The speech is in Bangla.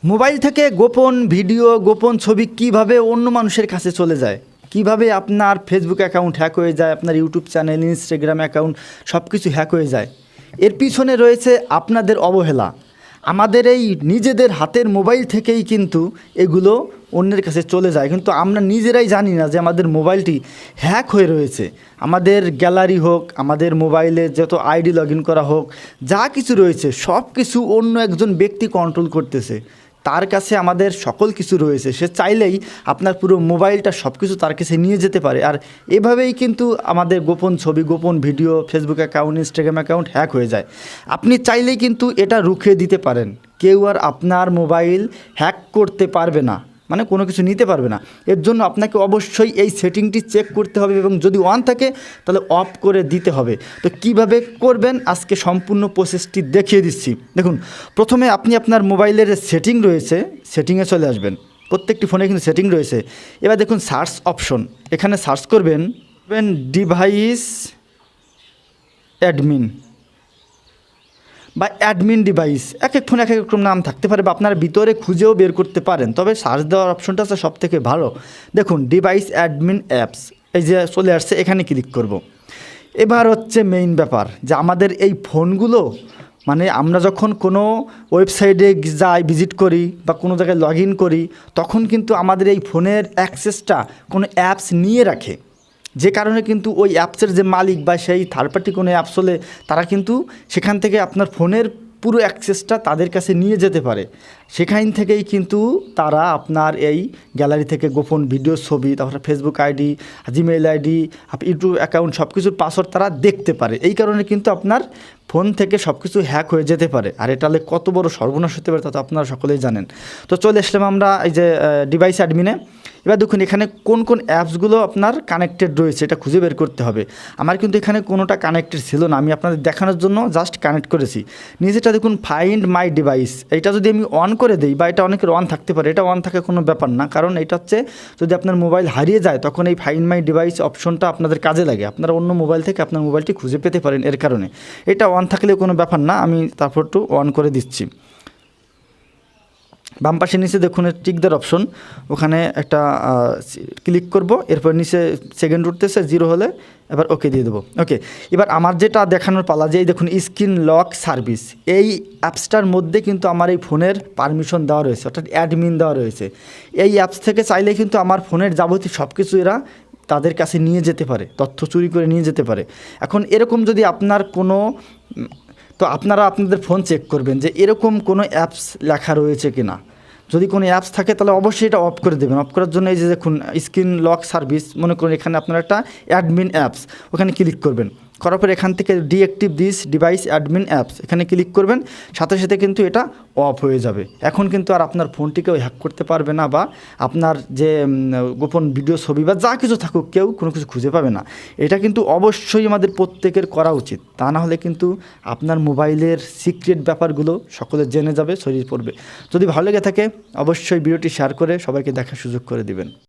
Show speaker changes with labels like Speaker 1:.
Speaker 1: মোবাইল থেকে গোপন ভিডিও, গোপন ছবি কিভাবে অন্য মানুষের কাছে চলে যায়, কিভাবে আপনার ফেসবুক অ্যাকাউন্ট হ্যাক হয়ে যায়, আপনার ইউটিউব চ্যানেল, ইনস্টাগ্রাম অ্যাকাউন্ট সব কিছু হ্যাক হয়ে যায়, এর পিছনে রয়েছে আপনাদের অবহেলা। আমাদের এই নিজেদের হাতের মোবাইল থেকেই কিন্তু এগুলো অন্যের কাছে চলে যায়, কিন্তু আমরা নিজেরাই জানি না যে আমাদের মোবাইলটি হ্যাক হয়ে রয়েছে। আমাদের গ্যালারি হোক, আমাদের মোবাইলে যত আইডি লগ ইন করা হোক, যা কিছু রয়েছে সব কিছু অন্য একজন ব্যক্তি কন্ট্রোল করতেছে। তার কাছে আমাদের সকল কিছু রয়েছে, সে চাইলেই আপনার পুরো মোবাইলটা সব কিছু তার কাছে নিয়ে যেতে পারে। আর এভাবেই কিন্তু আমাদের গোপন ছবি, গোপন video, Facebook account, Instagram account hack হয়ে যায়। আপনি চাইলেই কিন্তু এটা রুখে দিতে পারেন। কেউ আর আপনার মোবাইল হ্যাক করতে পারবে না, মানে কোনো কিছু নিতে পারবে না। এর জন্য আপনাকে অবশ্যই এই সেটিংটি চেক করতে হবে এবং যদি অন থাকে তাহলে অফ করে দিতে হবে। তো কিভাবে করবেন আজকে সম্পূর্ণ প্রসেসটি দেখিয়ে দিচ্ছি। দেখুন, প্রথমে আপনি আপনার মোবাইলের সেটিং রয়েছে, সেটিংয়ে চলে আসবেন। প্রত্যেকটি ফোনে কিন্তু সেটিং রয়েছে। এবার দেখুন সার্চ অপশন, এখানে সার্চ করবেন ডিভাইস অ্যাডমিন বা অ্যাডমিন ডিভাইস। এক এক ফোনে এক এক রকম নাম থাকতে পারে বা আপনার ভিতরে খুঁজেও বের করতে পারেন, তবে সার্চ দেওয়ার অপশনটা আছে সব থেকে ভালো। দেখুন ডিভাইস অ্যাডমিন অ্যাপস, এই যে চলে আসছে, এখানে ক্লিক করব। এবার হচ্ছে মেইন ব্যাপার যে আমাদের এই ফোনগুলো, মানে আমরা যখন কোনো ওয়েবসাইটে যাই, ভিজিট করি বা কোনো জায়গায় লগ ইন করি, তখন কিন্তু আমাদের এই ফোনের অ্যাক্সেসটা কোনো অ্যাপস নিয়ে রাখে। যে কারণে কিন্তু ওই অ্যাপসের যে মালিক বা সেই থার্ড পার্টি কোনো অ্যাপস হলে তারা কিন্তু সেখান থেকে আপনার ফোনের পুরো অ্যাক্সেসটা তাদের কাছে নিয়ে যেতে পারে। সেখান থেকেই কিন্তু তারা আপনার এই গ্যালারি থেকে গোপন ভিডিও, ছবি, তারপরে Facebook ID, Gmail ID, YouTube account সব কিছুর পাসওয়ার্ড তারা দেখতে পারে। এই কারণে কিন্তু আপনার ফোন থেকে সব কিছু হ্যাক হয়ে যেতে পারে। আর এটা হলে কত বড় সর্বনাশ হতে পারে তা তো আপনারা সকলেই জানেন। তো চলে আসলাম আমরা এই যে ডিভাইস অ্যাডমিনে। এবার দেখুন এখানে কোন কোন অ্যাপসগুলো আপনার কানেক্টেড রয়েছে এটা খুঁজে বের করতে হবে। আমার কিন্তু এখানে কোনোটা কানেক্টেড ছিল না, আমি আপনাদের দেখানোর জন্য জাস্ট কানেক্ট করেছি। নিচেটা দেখুন ফাইন্ড মাই ডিভাইস, এইটা যদি আমি অন করে দিই, বা এটা অনেকের অন থাকতে পারে, এটা অন থাকে কোনো ব্যাপার না, কারণ এটা হচ্ছে যদি আপনার মোবাইল হারিয়ে যায় তখন এই ফাইন্ড মাই ডিভাইস অপশনটা আপনাদের কাজে লাগে। আপনারা অন্য মোবাইল থেকে আপনার মোবাইলটি খুঁজে পেতে পারেন এর কারণে। এটা অন থাকলেও কোনো ব্যাপার না, আমি তারপর একটু অন করে দিচ্ছি। বাম পাশে নিচে দেখুন টিক দেওয়ার অপশন, ওখানে একটা ক্লিক করব, এরপর নিচে সেকেন্ড উঠতেছে, 0 হলে এবার ওকে দিয়ে দেবো। ওকে, এবার আমার যেটা দেখানোর পালা, যে এই দেখুন স্ক্রিন লক সার্ভিস, এই অ্যাপসটার মধ্যে কিন্তু আমার এই ফোনের পারমিশন দেওয়া রয়েছে, অর্থাৎ অ্যাডমিন দেওয়া রয়েছে। এই অ্যাপস থেকে চাইলে কিন্তু আমার ফোনের যাবতীয় সব কিছু এরা তাদের কাছে নিয়ে যেতে পারে, তথ্য চুরি করে নিয়ে যেতে পারে। এখন এরকম যদি আপনার কোনো, তো আপনারা আপনাদের ফোন চেক করবেন যে এরকম কোনো অ্যাপস লেখা রয়েছে কি না। যদি কোনো অ্যাপস থাকে তাহলে অবশ্যই এটা অফ করে দেবেন। অফ করার জন্য এই যে দেখুন স্ক্রিন লক সার্ভিস, মনে করুন এখানে আপনার একটা অ্যাডমিন অ্যাপস, ওখানে ক্লিক করবেন। করার পর এখান থেকে deactive this device admin apps, এখানে ক্লিক করবেন, সাথে সাথে কিন্তু এটা অফ হয়ে যাবে। এখন কিন্তু আর আপনার ফোনটিকেও হ্যাক করতে পারবে না, বা আপনার যে গোপন ভিডিও, ছবি বা যা কিছু থাকুক কেউ কোনো কিছু খুঁজে পাবে না। এটা কিন্তু অবশ্যই আমাদের প্রত্যেকের করা উচিত, তা না হলে কিন্তু আপনার মোবাইলের সিক্রেট ব্যাপারগুলো সকলে জেনে যাবে, ছড়িয়ে পড়বে। যদি ভালো লেগে থাকে অবশ্যই ভিডিওটি শেয়ার করে সবাইকে দেখার সুযোগ করে দিবেন।